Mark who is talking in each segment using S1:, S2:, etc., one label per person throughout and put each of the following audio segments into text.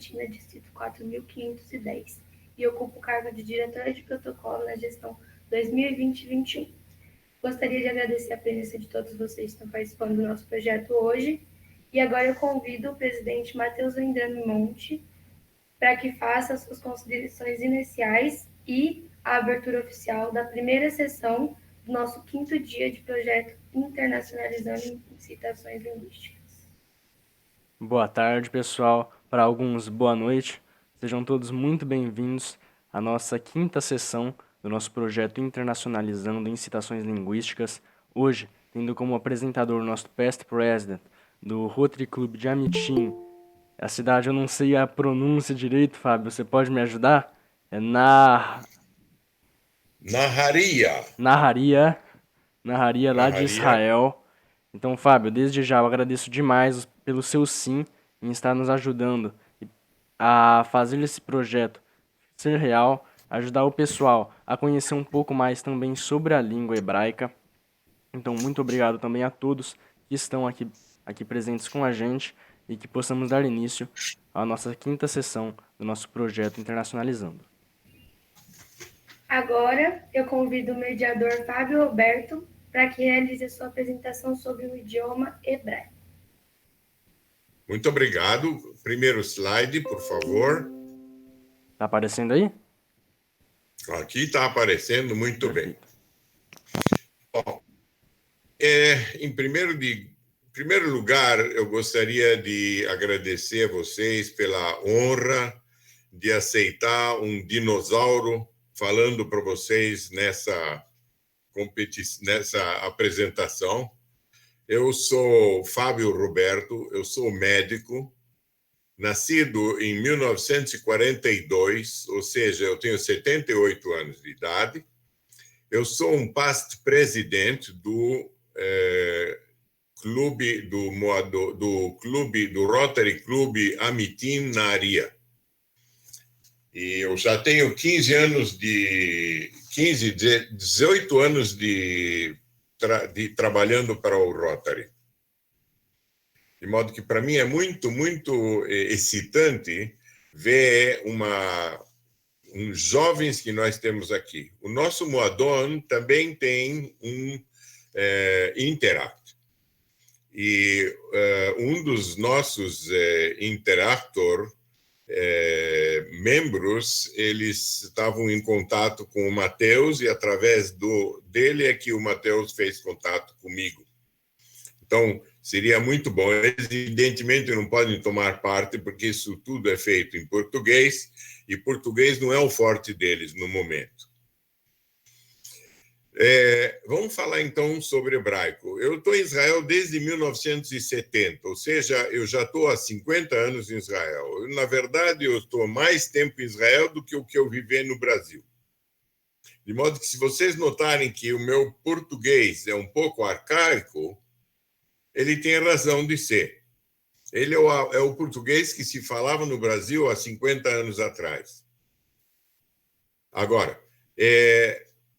S1: Argentina, distrito 4510, e ocupo o cargo de diretora de protocolo na gestão 2020-21. Gostaria de agradecer a presença de todos vocês que estão participando do nosso projeto hoje, e agora eu convido o presidente Matheus Vendrame Monte para que faça as suas considerações iniciais e a abertura oficial da primeira sessão do nosso 5º dia de projeto Internacionalizando Incitações Linguísticas.
S2: Boa tarde, pessoal. Para alguns, boa noite. Sejam todos muito bem-vindos à nossa 5ª sessão do nosso projeto Internacionalizando Incitações Linguísticas. Hoje, tendo como apresentador o nosso past president do Rotary Club de Amitim. A cidade eu não sei a pronúncia direito, Fábio. Você pode me ajudar? É
S3: Naharia.
S2: Naharia lá de Israel. Então, Fábio, desde já eu agradeço demais pelo seu sim em estar nos ajudando a fazer esse projeto ser real, ajudar o pessoal a conhecer um pouco mais também sobre a língua hebraica. Então, muito obrigado também a todos que estão aqui presentes com a gente e que possamos dar início à nossa 5ª sessão do nosso projeto Internacionalizando.
S1: Agora, eu convido o mediador Fábio Roberto para que realize a sua apresentação sobre o idioma hebraico.
S3: Muito obrigado. Primeiro slide, por favor.
S2: Tá aparecendo aí?
S3: Aqui está aparecendo muito bem. Bom, em primeiro lugar, eu gostaria de agradecer a vocês pela honra de aceitar um dinossauro falando para vocês nessa apresentação. Eu sou Fábio Roberto, eu sou médico, nascido em 1942, ou seja, eu tenho 78 anos de idade. Eu sou um past presidente do do Rotary Club Amitim Naharia. E eu já tenho 18 anos de trabalhando para o Rotary. De modo que, para mim, é muito, muito excitante ver uns jovens que nós temos aqui. O nosso Moadon também tem um Interact. E um dos nossos Interactor membros, eles estavam em contato com o Matheus e através dele é que o Matheus fez contato comigo. Então, seria muito bom. Eles, evidentemente, não podem tomar parte porque isso tudo é feito em português e português não é o forte deles no momento. Vamos falar, então, sobre hebraico. Eu estou em Israel desde 1970, ou seja, eu já estou há 50 anos em Israel. Na verdade, eu estou mais tempo em Israel do que o que eu vivi no Brasil. De modo que, se vocês notarem que o meu português é um pouco arcaico, ele tem razão de ser. Ele é o português que se falava no Brasil há 50 anos atrás. Agora,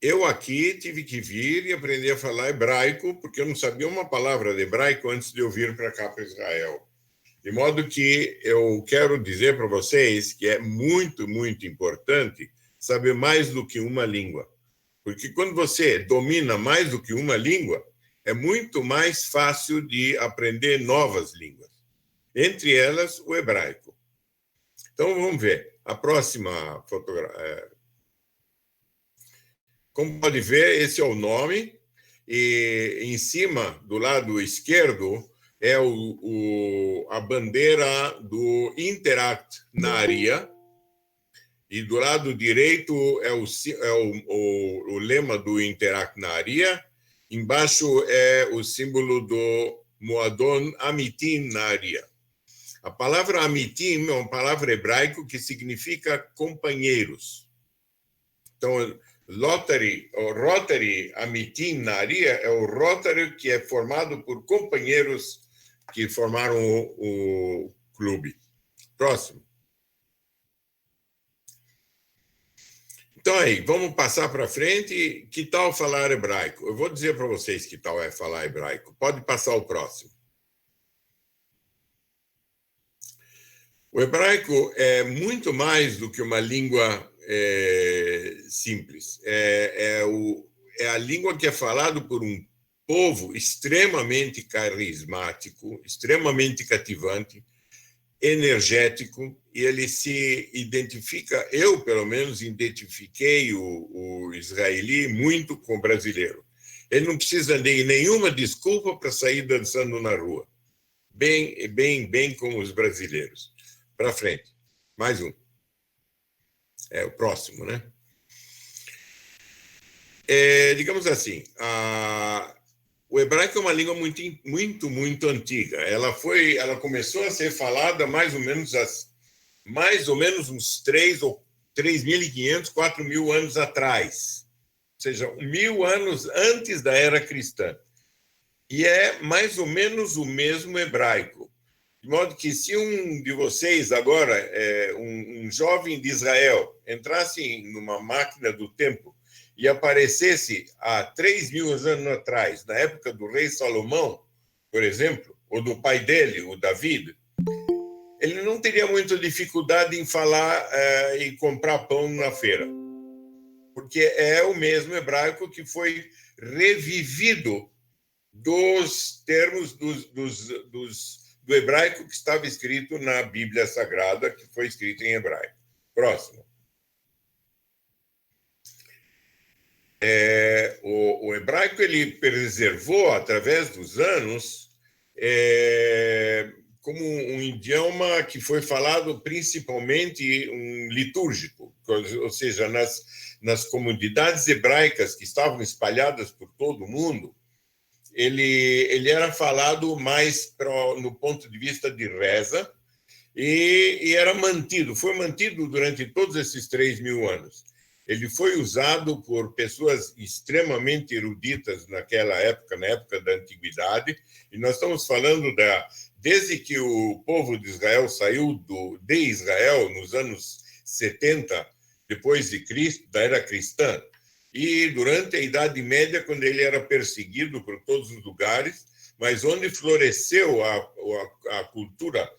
S3: eu aqui tive que vir e aprender a falar hebraico, porque eu não sabia uma palavra de hebraico antes de eu vir para cá, para Israel. De modo que eu quero dizer para vocês que é muito, muito importante saber mais do que uma língua. Porque quando você domina mais do que uma língua, é muito mais fácil de aprender novas línguas. Entre elas, o hebraico. Então, vamos ver. A próxima fotografia. Como pode ver, esse é o nome, e em cima, do lado esquerdo, é a bandeira do Interact Naharia, e do lado direito é o lema do Interact Naharia, embaixo é o símbolo do Moadon Amitim Naharia. A palavra Amitim é uma palavra hebraica que significa companheiros. Então, Rotary Amitim Naharia é o Rotary que é formado por companheiros que formaram o clube. Próximo. Então, aí, vamos passar para frente. Que tal falar hebraico? Eu vou dizer para vocês que tal é falar hebraico. Pode passar o próximo. O hebraico é muito mais do que uma língua simples. É a língua que é falada por um povo extremamente carismático, extremamente cativante, energético, e ele se identifica, eu pelo menos identifiquei o israeli muito com o brasileiro. Ele não precisa de nenhuma desculpa para sair dançando na rua. Bem como os brasileiros. Para frente. Mais um. É o próximo, né? Digamos assim, o hebraico é uma língua muito antiga. Ela começou a ser falada mais ou menos uns 3.500, 4.000 anos atrás. Ou seja, 1.000 anos antes da era cristã. E é mais ou menos o mesmo hebraico. De modo que se um de vocês agora, um jovem de Israel, entrasse numa máquina do tempo e aparecesse há 3.000 anos atrás, na época do rei Salomão, por exemplo, ou do pai dele, o David, ele não teria muita dificuldade em falar e comprar pão na feira, porque é o mesmo hebraico que foi revivido dos termos do hebraico que estava escrito na Bíblia Sagrada, que foi escrito em hebraico. Próximo. O hebraico ele preservou, através dos anos, como um idioma que foi falado principalmente litúrgico, ou seja, nas comunidades hebraicas que estavam espalhadas por todo o mundo, ele era falado mais no ponto de vista de reza e foi mantido durante todos esses 3.000 anos. Ele foi usado por pessoas extremamente eruditas naquela época, na época da antiguidade, e nós estamos falando desde que o povo de Israel saiu de Israel nos anos 70 depois de Cristo, da era cristã, e durante a Idade Média, quando ele era perseguido por todos os lugares, mas onde floresceu a cultura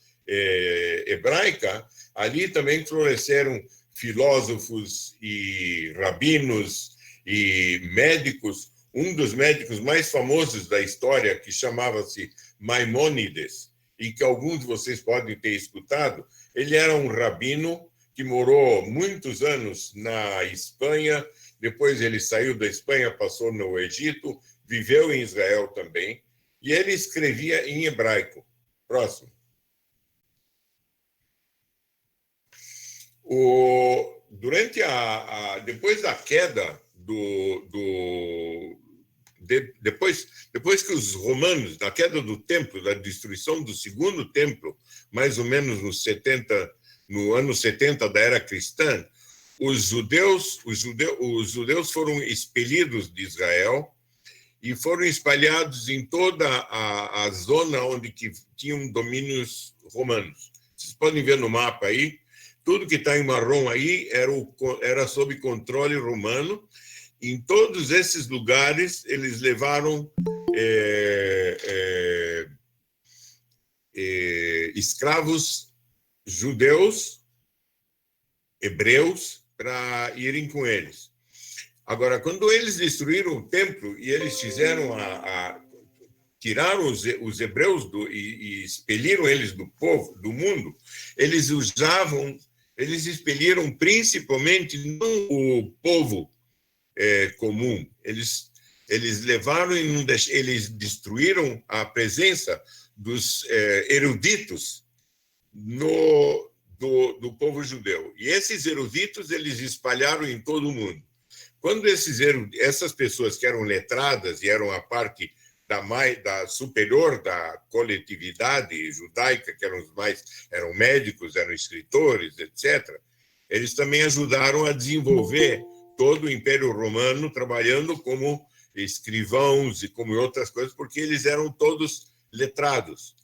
S3: hebraica, ali também floresceram filósofos e rabinos e médicos. Um dos médicos mais famosos da história, que chamava-se Maimônides, e que alguns de vocês podem ter escutado, ele era um rabino que morou muitos anos na Espanha. Depois ele saiu da Espanha, passou no Egito, viveu em Israel também, e ele escrevia em hebraico. Próximo. Depois da queda depois que os romanos, da queda do templo, da destruição do segundo templo, mais ou menos no ano 70 da era cristã, os judeus foram expelidos de Israel e foram espalhados em toda a zona onde tinham domínios romanos. Vocês podem ver no mapa aí, tudo que está em marrom aí era sob controle romano. Em todos esses lugares, eles levaram escravos judeus, hebreus, para irem com eles. Agora, quando eles destruíram o templo e eles tiraram os hebreus e expeliram eles do mundo, eles expeliram principalmente não o povo comum, eles levaram eles destruíram a presença dos eruditos do povo judeu. E esses eruditos eles espalharam em todo o mundo. Quando essas pessoas que eram letradas e eram a parte da superior da coletividade judaica, que eram médicos, eram escritores, etc., eles também ajudaram a desenvolver todo o Império Romano, trabalhando como escrivãos e como outras coisas, porque eles eram todos letrados,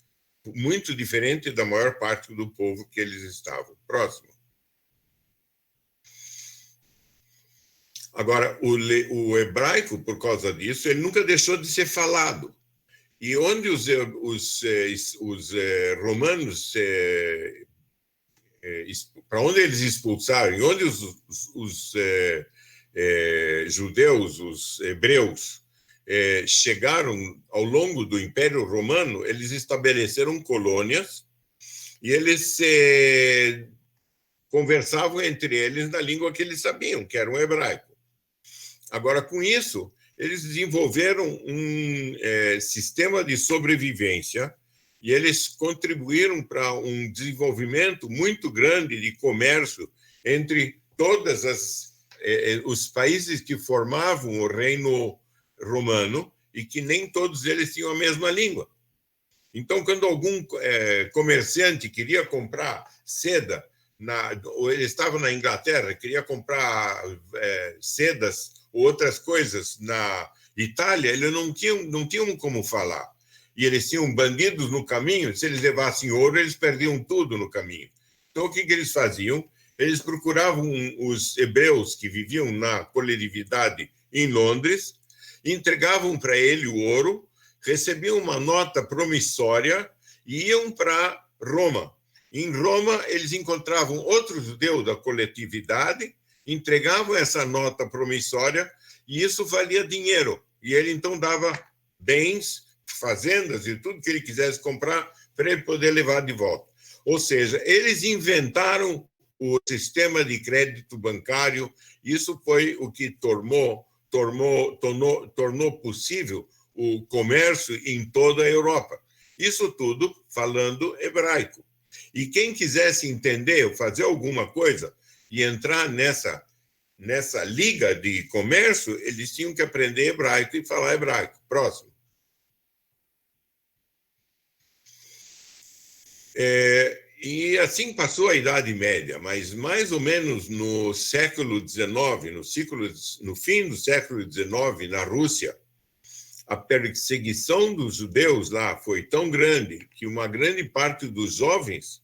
S3: muito diferente da maior parte do povo que eles estavam. Próximo. Agora, o hebraico, por causa disso, ele nunca deixou de ser falado. E onde os romanos para onde eles expulsaram, e onde os judeus, os hebreus, chegaram ao longo do Império Romano, eles estabeleceram colônias e eles conversavam entre eles na língua que eles sabiam, que era o hebraico. Agora, com isso, eles desenvolveram um sistema de sobrevivência e eles contribuíram para um desenvolvimento muito grande de comércio entre todas os países que formavam o Reino Romano e que nem todos eles tinham a mesma língua. Então, quando algum comerciante queria comprar seda, ou ele estava na Inglaterra, queria comprar sedas ou outras coisas na Itália, eles não tinham como falar. E eles tinham bandidos no caminho, se eles levassem ouro, eles perdiam tudo no caminho. Então, o que eles faziam? Eles procuravam os hebreus que viviam na coletividade em Londres, entregavam para ele o ouro, recebiam uma nota promissória e iam para Roma. Em Roma, eles encontravam outros judeus da coletividade, entregavam essa nota promissória e isso valia dinheiro. E ele, então, dava bens, fazendas e tudo que ele quisesse comprar para ele poder levar de volta. Ou seja, eles inventaram o sistema de crédito bancário. Isso foi o que tornou possível o comércio em toda a Europa. Isso tudo falando hebraico. E quem quisesse entender ou fazer alguma coisa e entrar nessa liga de comércio, eles tinham que aprender hebraico e falar hebraico. Próximo. E assim passou a Idade Média, mas mais ou menos no século XIX, no fim do século XIX, na Rússia, a perseguição dos judeus lá foi tão grande que uma grande parte dos jovens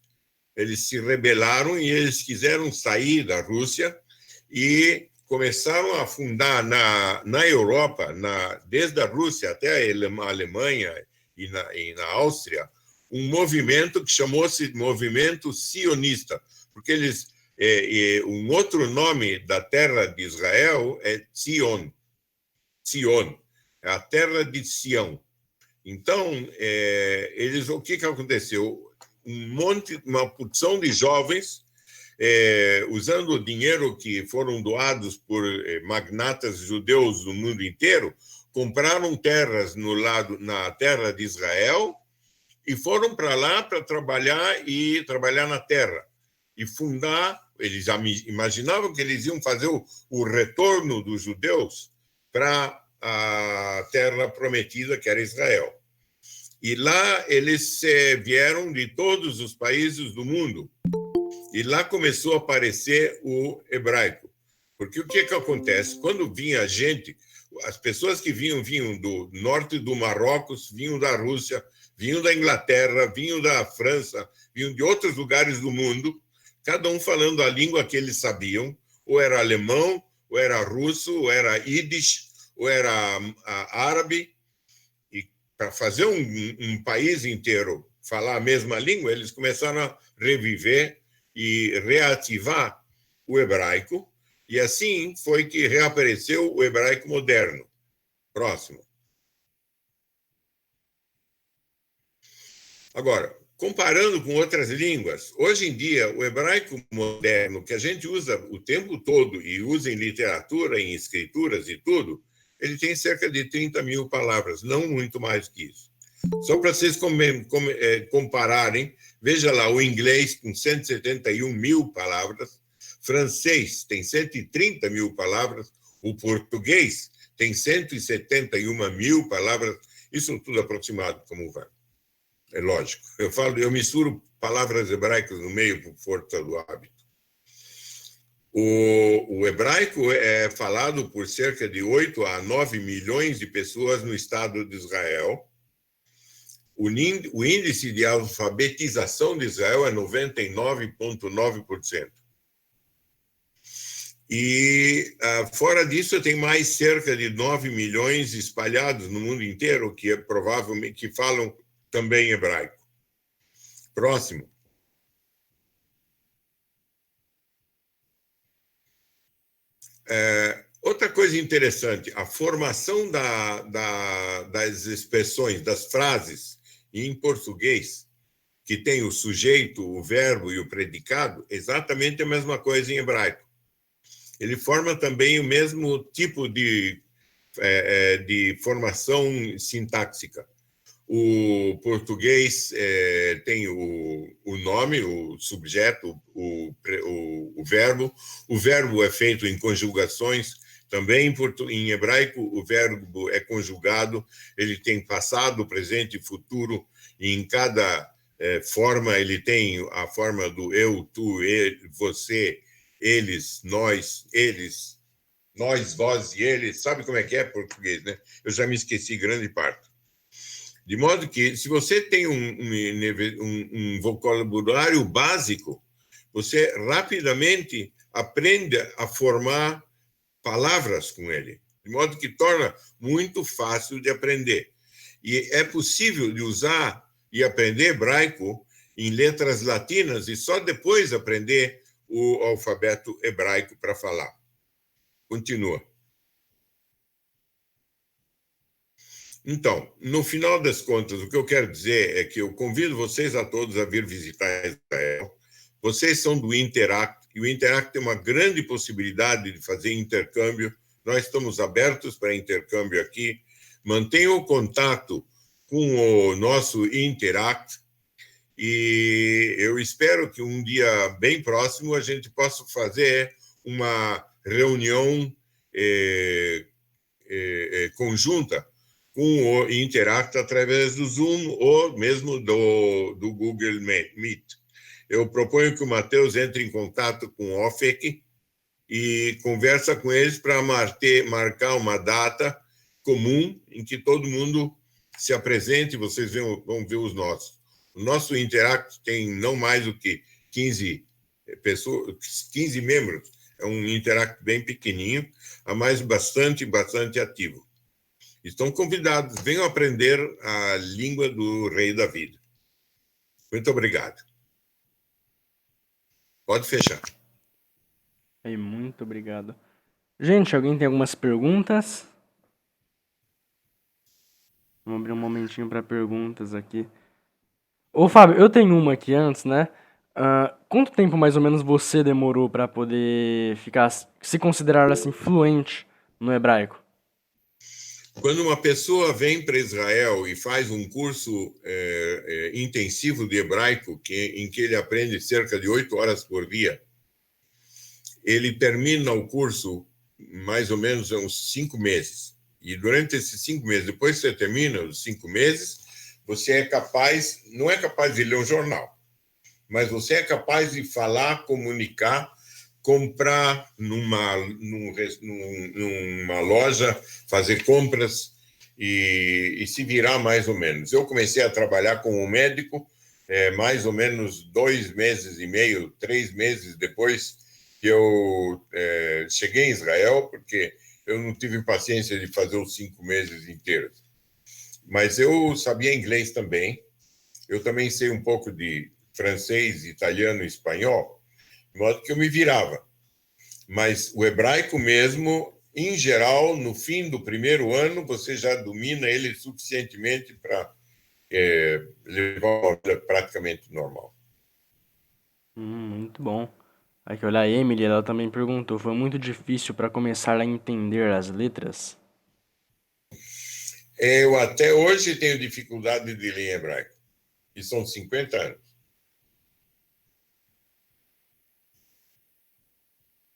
S3: eles se rebelaram e eles quiseram sair da Rússia e começaram a fundar na Europa, desde a Rússia até a Alemanha e na Áustria, um movimento que chamou-se Movimento Sionista, porque um outro nome da terra de Israel é Zion, é a terra de Sião. Então, o que aconteceu? Uma porção de jovens, usando o dinheiro que foram doados por magnatas judeus do mundo inteiro, compraram terras na terra de Israel e foram para lá para trabalhar na terra e fundar. Eles imaginavam que eles iam fazer o retorno dos judeus para a terra prometida, que era Israel. E lá eles vieram de todos os países do mundo. E lá começou a aparecer o hebraico. Porque o que acontece? Quando vinha gente, as pessoas que vinham do norte do Marrocos, vinham da Rússia, vinham da Inglaterra, vinham da França, vinham de outros lugares do mundo, cada um falando a língua que eles sabiam, ou era alemão, ou era russo, ou era yiddish, ou era árabe. E para fazer um país inteiro falar a mesma língua, eles começaram a reviver e reativar o hebraico, e assim foi que reapareceu o hebraico moderno. Próximo. Agora, comparando com outras línguas, hoje em dia, o hebraico moderno, que a gente usa o tempo todo e usa em literatura, em escrituras e tudo, ele tem cerca de 30 mil palavras, não muito mais que isso. Só para vocês compararem, veja lá, o inglês com 171 mil palavras, francês tem 130 mil palavras, o português tem 171 mil palavras, isso tudo aproximado como vai. É lógico. Eu misturo palavras hebraicas no meio por força do hábito. O hebraico é falado por cerca de 8 a 9 milhões de pessoas no Estado de Israel. O índice de alfabetização de Israel é 99,9%. E, fora disso, tem mais cerca de 9 milhões espalhados no mundo inteiro que provavelmente falam também hebraico. Próximo. Outra coisa interessante, a formação das expressões, das frases em português, que tem o sujeito, o verbo e o predicado, exatamente a mesma coisa em hebraico. Ele forma também o mesmo tipo de formação sintáxica. O português tem o nome, o subjeto, o verbo. O verbo é feito em conjugações. Também em hebraico, o verbo é conjugado. Ele tem passado, presente e futuro. E em cada forma, ele tem a forma do eu, tu, ele, você, eles, nós, vós e eles. Sabe como é que é português, né? Eu já me esqueci grande parte. De modo que, se você tem um vocabulário básico, você rapidamente aprende a formar palavras com ele, de modo que torna muito fácil de aprender. E é possível de usar e aprender hebraico em letras latinas e só depois aprender o alfabeto hebraico para falar. Continua. Então, no final das contas, o que eu quero dizer é que eu convido vocês a todos a vir visitar Israel. Vocês são do Interact, e o Interact tem uma grande possibilidade de fazer intercâmbio. Nós estamos abertos para intercâmbio aqui. Mantenham o contato com o nosso Interact, e eu espero que um dia bem próximo a gente possa fazer uma reunião conjunta com o Interact através do Zoom ou mesmo do Google Meet. Eu proponho que o Matheus entre em contato com o OFEC e conversa com eles para marcar uma data comum em que todo mundo se apresente, vocês vão ver os nossos. O nosso Interact tem não mais do que 15 pessoas, 15 membros. É um Interact bem pequenininho, mas bastante ativo. Estão convidados, venham aprender a língua do Rei da Vida. Muito obrigado. Pode fechar.
S2: Aí, muito obrigado. Gente, alguém tem algumas perguntas? Vamos abrir um momentinho para perguntas aqui. Ô, Fábio, eu tenho uma aqui antes, né? Quanto tempo mais ou menos você demorou para poder se considerar assim fluente no hebraico?
S3: Quando uma pessoa vem para Israel e faz um curso intensivo de hebraico, em que ele aprende cerca de 8 horas por dia, ele termina o curso mais ou menos há uns 5 meses. E durante esses 5 meses, depois que você termina os 5 meses, você é capaz, não é capaz de ler um jornal, mas você é capaz de falar, comunicar, comprar numa loja, fazer compras e se virar mais ou menos. Eu comecei a trabalhar como médico mais ou menos 2 meses e meio, 3 meses depois que eu cheguei em Israel, porque eu não tive paciência de fazer os 5 meses inteiros. Mas eu sabia inglês também. Eu também sei um pouco de francês, italiano e espanhol, de modo que eu me virava. Mas o hebraico mesmo, em geral, no fim do primeiro ano, você já domina ele suficientemente para levar uma vida praticamente normal.
S2: Muito bom. Aqui, olha, a Emily, ela também perguntou, foi muito difícil para começar a entender as letras?
S3: Eu até hoje tenho dificuldade de ler em hebraico. E são 50 anos.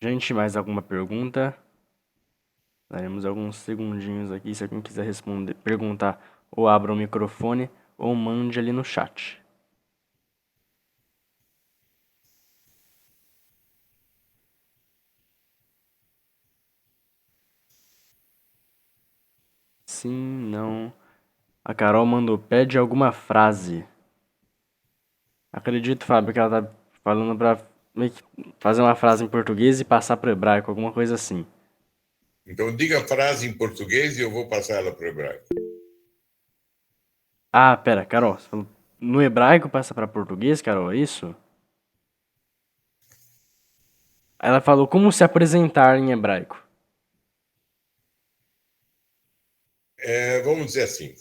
S2: Gente, mais alguma pergunta? Daremos alguns segundinhos aqui, se alguém quiser perguntar, ou abra o microfone, ou mande ali no chat. Sim, não. A Carol mandou, pede alguma frase. Acredito, Fábio, que ela tá falando pra meio que fazer uma frase em português e passar pro hebraico, alguma coisa assim.
S3: Então, diga a frase em português e eu vou passar ela para o hebraico.
S2: Ah, pera, Carol, você falou no hebraico passa pra português, Carol, é isso? Ela falou como se apresentar em hebraico.
S3: Vamos dizer assim.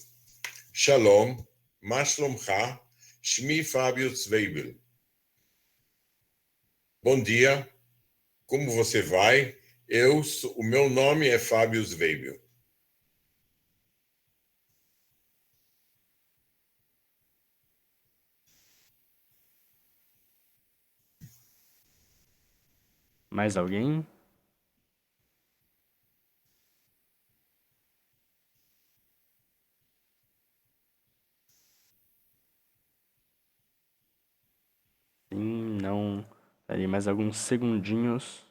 S3: Shalom, ma shlomcha, shmi Fábio Zweibel. Bom dia, como você vai? O meu nome é Fábio Zweibel.
S2: Mais alguém? Sim, não. Peraí, mais alguns segundinhos.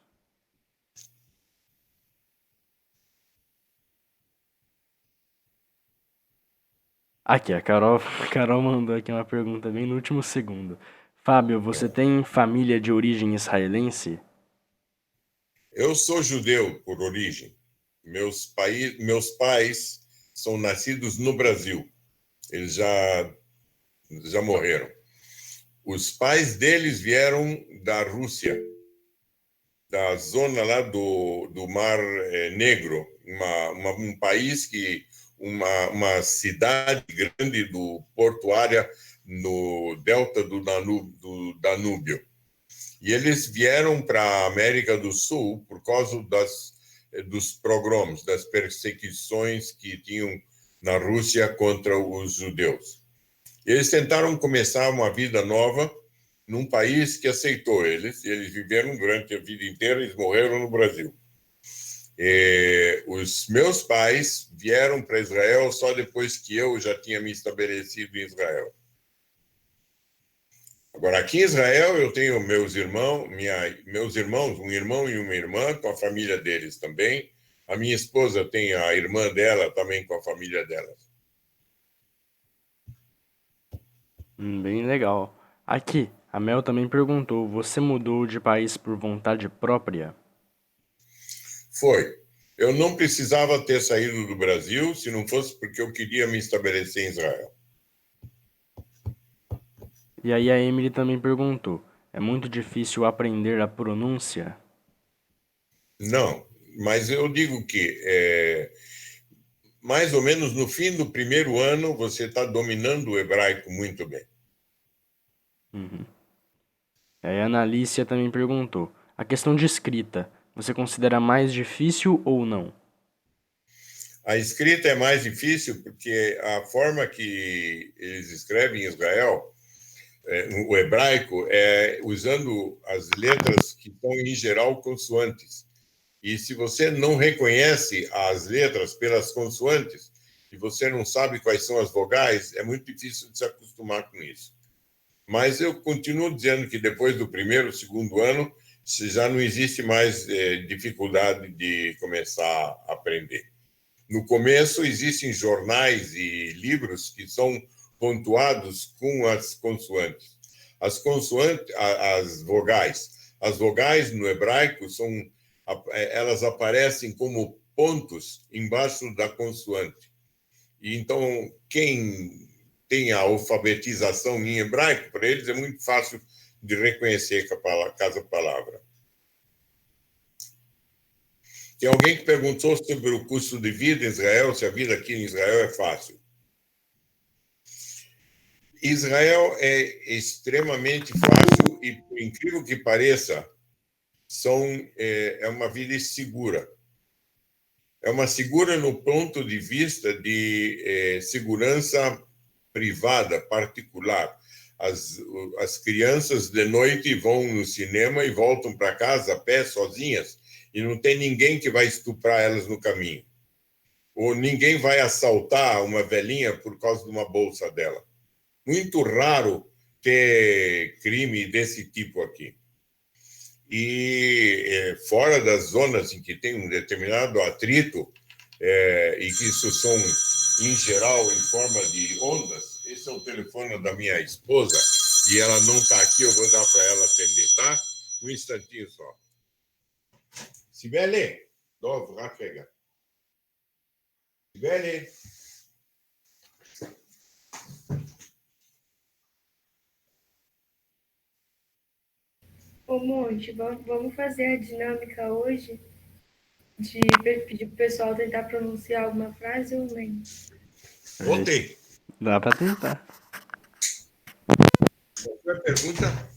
S2: Aqui, a Carol, a Carol mandou aqui uma pergunta bem no último segundo. Fábio, você tem família de origem israelense?
S3: Eu sou judeu por origem. Meus pais são nascidos no Brasil. Eles já morreram. Os pais deles vieram da Rússia, da zona lá do Mar Negro, um país uma cidade grande portuária no delta do Danúbio. E eles vieram para a América do Sul por causa dos pogroms, das perseguições que tinham na Rússia contra os judeus. Eles tentaram começar uma vida nova num país que aceitou eles, e eles viveram durante a vida inteira, eles morreram no Brasil. Os meus pais vieram para Israel só depois que eu já tinha me estabelecido em Israel. Agora, aqui em Israel, eu tenho meus irmãos, um irmão e uma irmã, com a família deles também. A minha esposa tem a irmã dela também com a família dela.
S2: Bem legal. Aqui, a Mel também perguntou: você mudou de país por vontade própria?
S3: Foi. Eu não precisava ter saído do Brasil se não fosse porque eu queria me estabelecer em Israel.
S2: E aí a Emily também perguntou: é muito difícil aprender a pronúncia?
S3: Não, mas eu digo que mais ou menos no fim do primeiro ano você está dominando o hebraico muito bem.
S2: Uhum. E aí a Analícia também perguntou: a questão de escrita, você considera mais difícil ou não?
S3: A escrita é mais difícil porque a forma que eles escrevem em Israel, o hebraico, é usando as letras que são, em geral, consoantes. E se você não reconhece as letras pelas consoantes, e você não sabe quais são as vogais, é muito difícil de se acostumar com isso. Mas eu continuo dizendo que depois do primeiro, segundo ano, já não existe mais dificuldade de começar a aprender. No começo, existem jornais e livros que são pontuados com as consoantes. As vogais. As vogais no hebraico elas aparecem como pontos embaixo da consoante. E então, quem tem a alfabetização em hebraico, para eles é muito fácil de reconhecer cada palavra. Tem alguém que perguntou sobre o custo de vida em Israel, se a vida aqui em Israel é fácil. Israel é extremamente fácil e, por incrível que pareça, é uma vida segura. É uma segura no ponto de vista de segurança privada, particular. As crianças de noite vão no cinema e voltam para casa a pé, sozinhas, e não tem ninguém que vai estuprar elas no caminho. Ou ninguém vai assaltar uma velhinha por causa de uma bolsa dela. Muito raro ter crime desse tipo aqui. E fora das zonas em que tem um determinado atrito, e que isso são, em geral, em forma de ondas, esse é o telefone da minha esposa, e ela não está aqui, eu vou dar para ela atender, tá? Um instantinho só. Sibeli, Dov, Rafega. Sibeli.
S1: Ô, Monte, vamos fazer a dinâmica hoje? de pedir pro pessoal tentar pronunciar alguma frase ou nem?
S3: Voltei.
S2: Dá pra tentar.
S3: Qualquer pergunta?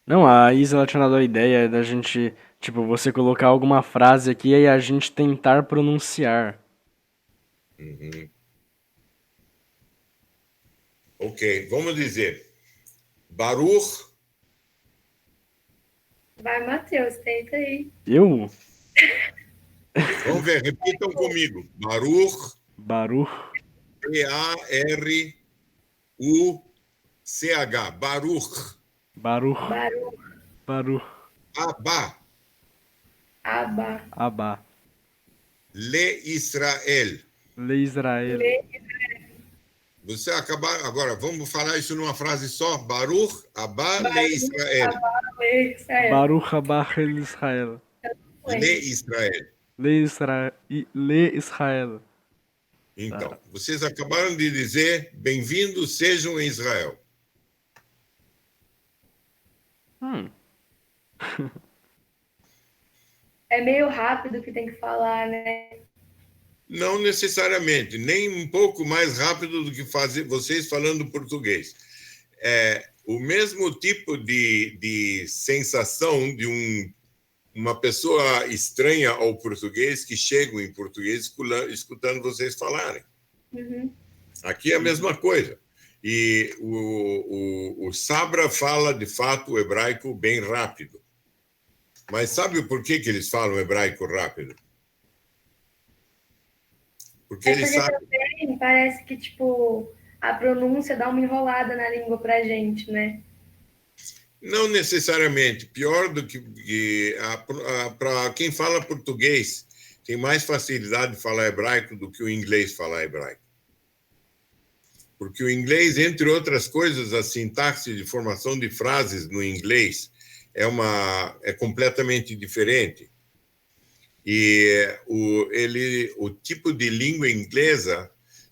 S2: Não, a Isa ela tinha dado a ideia da gente, tipo, você colocar alguma frase aqui e a gente tentar pronunciar.
S3: Ok, vamos dizer. Baruch,
S1: Vai, Matheus, tenta aí.
S2: Eu?
S3: vamos ver, repitam comigo. Baruch,
S2: Baruch,
S3: Baruch, Baruch,
S2: Baruch,
S1: Baru,
S2: Baruch,
S3: Abba,
S1: Aba,
S2: Abá,
S3: Le Israel.
S2: Le Israel,
S1: Le,
S3: Você acabar agora, vamos falar isso numa frase só. Baruch, Abba, Le
S1: Baru,
S3: Israel.
S1: Aba, Le, Israel.
S2: Baruch Abá El Israel,
S3: Le Israel.
S2: Le Israel, Le Israel.
S3: Então, vocês acabaram de dizer, bem-vindos sejam em Israel.
S2: Hum,
S1: É meio rápido que tem que falar, né?
S3: Não necessariamente, nem um pouco mais rápido do que vocês falando português. É o mesmo tipo de sensação de uma pessoa estranha ao português que chega em português escutando vocês falarem.
S1: Uhum.
S3: Aqui é a mesma coisa. E o Sabra fala, de fato, o hebraico bem rápido. Mas sabe por que eles falam hebraico rápido? Porque
S1: É
S3: eles
S1: porque
S3: sabem.
S1: também parece que, tipo, a pronúncia dá uma enrolada na língua pra gente, né?
S3: Não necessariamente. Pior do que para quem fala português, tem mais facilidade de falar hebraico do que o inglês falar hebraico. Porque o inglês, entre outras coisas, a sintaxe de formação de frases no inglês é completamente diferente. E o tipo de língua inglesa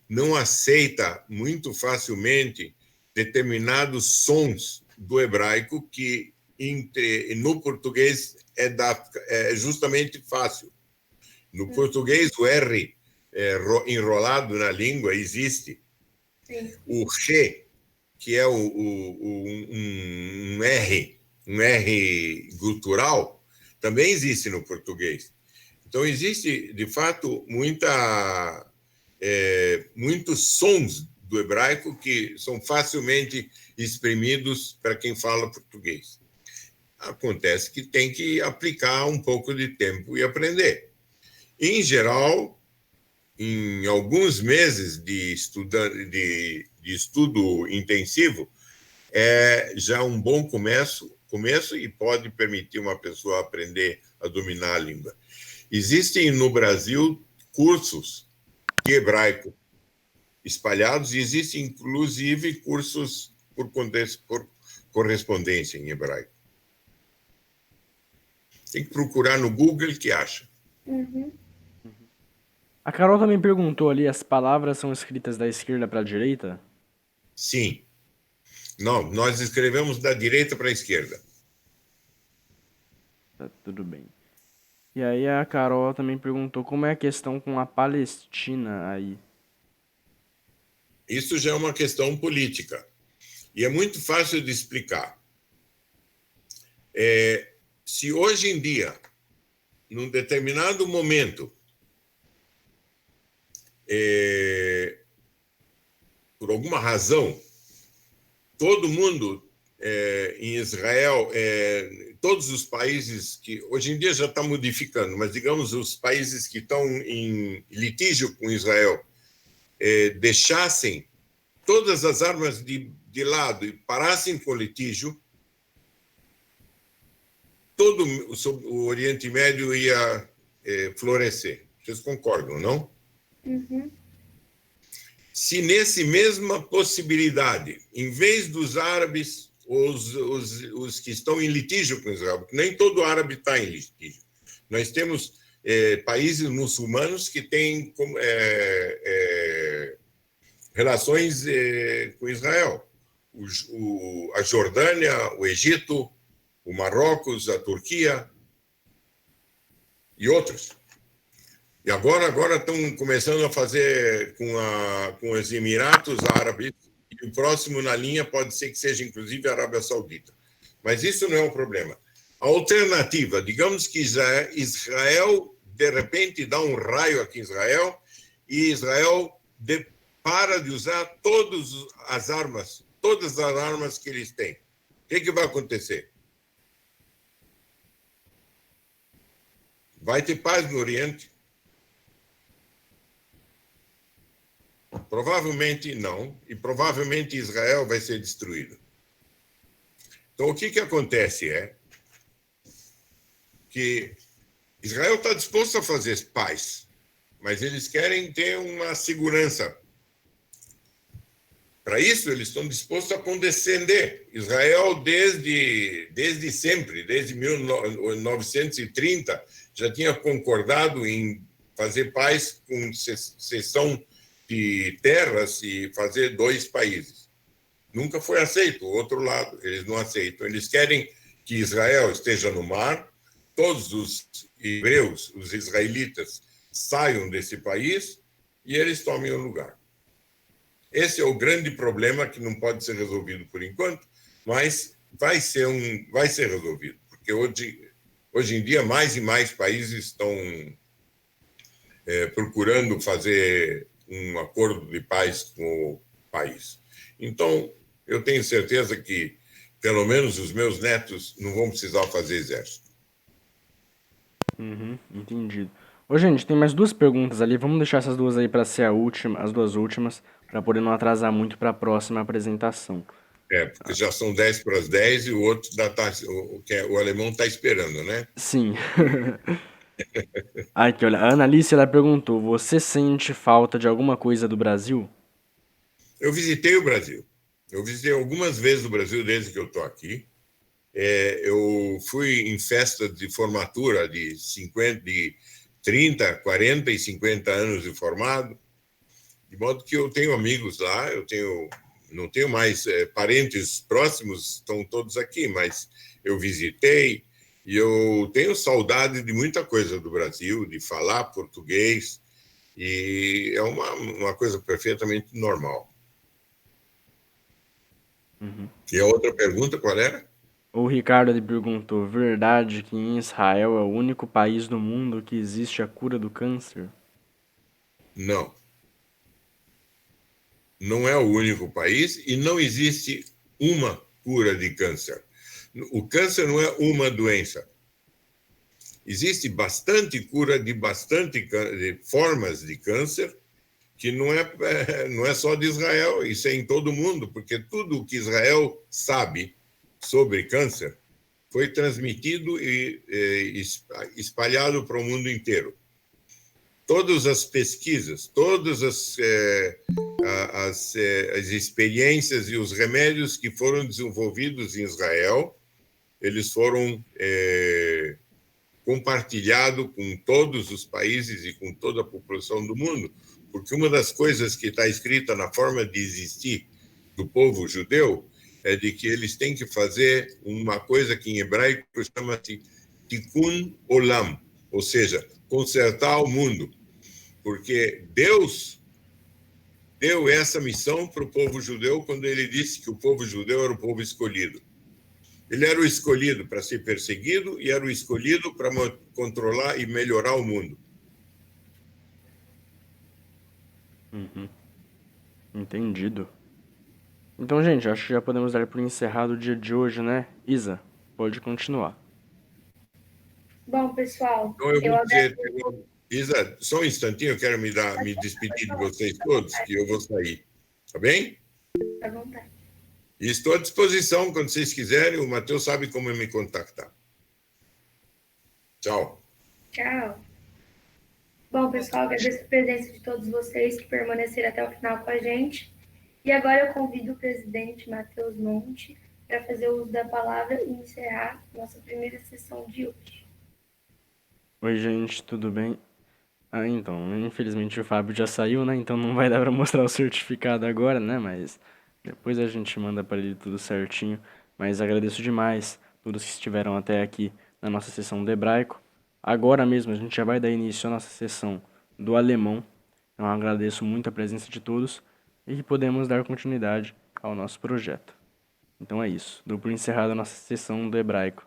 S3: não aceita muito facilmente determinados sons do hebraico que no português é justamente fácil. No português, o R enrolado na língua existe.
S1: Sim.
S3: O G, que é um R gutural, também existe no português. Então, existe, de fato, muitos sons do hebraico que são facilmente exprimidos para quem fala português. Acontece que tem que aplicar um pouco de tempo e aprender. Em geral, em alguns meses de estudo intensivo, é já um bom começo e pode permitir uma pessoa aprender a dominar a língua. Existem no Brasil cursos de hebraico espalhados e existem, inclusive, cursos por correspondência em hebraico. Tem que procurar no Google que acha.
S1: Uhum.
S2: A Carol também perguntou ali, as palavras são escritas da esquerda para a direita?
S3: Sim. Não, nós escrevemos da direita para a esquerda.
S2: Tá tudo bem. E aí a Carol também perguntou como é a questão com a Palestina aí.
S3: Isso já é uma questão política. E é muito fácil de explicar. Se hoje em dia, num determinado momento, por alguma razão, todo mundo em Israel, todos os países que hoje em dia já está modificando, mas digamos os países que estão em litígio com Israel deixassem todas as armas de lado e parassem com o litígio, todo o Oriente Médio ia florescer. Vocês concordam, não?
S1: Uhum.
S3: Se nesse mesma possibilidade, em vez dos árabes, os que estão em litígio com Israel, porque nem todo árabe está em litígio, nós temos países muçulmanos que têm relações com Israel. A Jordânia, o Egito, o Marrocos, a Turquia. e outros. E agora estão começando a fazer com os Emiratos Árabes, e o próximo na linha pode ser que seja, inclusive, a Arábia Saudita. Mas isso não é um problema. A alternativa, digamos que Israel, de repente, dá um raio aqui em Israel, e Israel para de usar todas as armas que eles têm. O que vai acontecer? Vai ter paz no Oriente? Provavelmente não, e provavelmente Israel vai ser destruído. Então, o que acontece é que Israel está disposto a fazer paz, mas eles querem ter uma segurança. Para isso, eles estão dispostos a condescender. Israel, desde sempre, desde 1930, já tinha concordado em fazer paz com cessão de terras e fazer 2 países. Nunca foi aceito o outro lado, eles não aceitam. Eles querem que Israel esteja no mar, todos os hebreus, os israelitas, saiam desse país e eles tomem o lugar. Esse é o grande problema que não pode ser resolvido por enquanto, mas vai ser resolvido, porque hoje em dia mais e mais países estão procurando fazer um acordo de paz com o país. Então, eu tenho certeza que, pelo menos, os meus netos não vão precisar fazer exército.
S2: Entendido. Ô, gente, tem mais 2 perguntas ali. Vamos deixar essas 2 aí para ser as 2 últimas, para poder não atrasar muito para a próxima apresentação.
S3: Porque já são 10 para as 10 e o outro o alemão está esperando, né?
S2: Sim. Aqui, olha, a Annalice, ela perguntou: você sente falta de alguma coisa do Brasil?
S3: Eu visitei o Brasil. Eu visitei algumas vezes o Brasil desde que eu estou aqui. Eu fui em festas de formatura de 30, 40 e 50 anos de formado, de modo que eu tenho amigos lá, não tenho mais parentes próximos, estão todos aqui, mas eu visitei e eu tenho saudade de muita coisa do Brasil, de falar português, e é uma coisa perfeitamente normal. E a outra pergunta, qual era?
S2: O Ricardo ele perguntou: verdade que em Israel é o único país do mundo que existe a cura do câncer?
S3: Não. Não é o único país e não existe uma cura de câncer. O câncer não é uma doença. Existe bastante cura de de formas de câncer, que não é só de Israel, isso é em todo o mundo, porque tudo o que Israel sabe sobre câncer foi transmitido e espalhado para o mundo inteiro. Todas as pesquisas, todas as experiências e os remédios que foram desenvolvidos em Israel, eles foram compartilhados com todos os países e com toda a população do mundo, porque uma das coisas que está escrita na forma de existir do povo judeu é de que eles têm que fazer uma coisa que em hebraico chama-se Tikkun Olam, ou seja, consertar o mundo, porque Deus deu essa missão para o povo judeu quando ele disse que o povo judeu era o povo escolhido. Ele era o escolhido para ser perseguido e era o escolhido para controlar e melhorar o mundo.
S2: Entendido. Então, gente, acho que já podemos dar por encerrado o dia de hoje, né? Isa, pode continuar.
S1: Bom, pessoal,
S3: Então, eu
S1: eu
S3: vou dizer,
S1: agradeço.
S3: Isa, só um instantinho, eu quero me despedir de vocês todos, que eu vou sair. Tá bem?
S1: À vontade.
S3: E estou à disposição quando vocês quiserem. O Matheus sabe como me contactar. Tchau.
S1: Tchau. Bom, pessoal, agradeço a presença de todos vocês que permaneceram até o final com a gente. E agora eu convido o presidente Matheus Monte para fazer uso da palavra e encerrar nossa primeira sessão de hoje.
S2: Oi, gente, tudo bem? Então, infelizmente o Fábio já saiu, né? Então não vai dar pra mostrar o certificado agora, né? Mas depois a gente manda para ele tudo certinho. Mas agradeço demais todos que estiveram até aqui na nossa sessão do hebraico. Agora mesmo a gente já vai dar início à nossa sessão do alemão. Então agradeço muito a presença de todos e que podemos dar continuidade ao nosso projeto. Então é isso. Dou por encerrada a nossa sessão do hebraico.